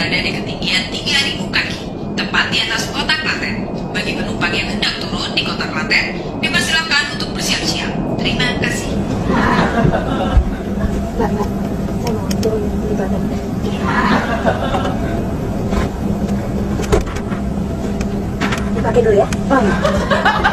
berada di ketinggian 3.000 kaki, tepat di atas kota Klaten. Bagi penumpang yang hendak turun di kota Klaten, dipersilakan untuk bersiap-siap. Terima kasih. Mbak, saya mau turun di Klaten. Dipakai dulu ya. Oh, iya.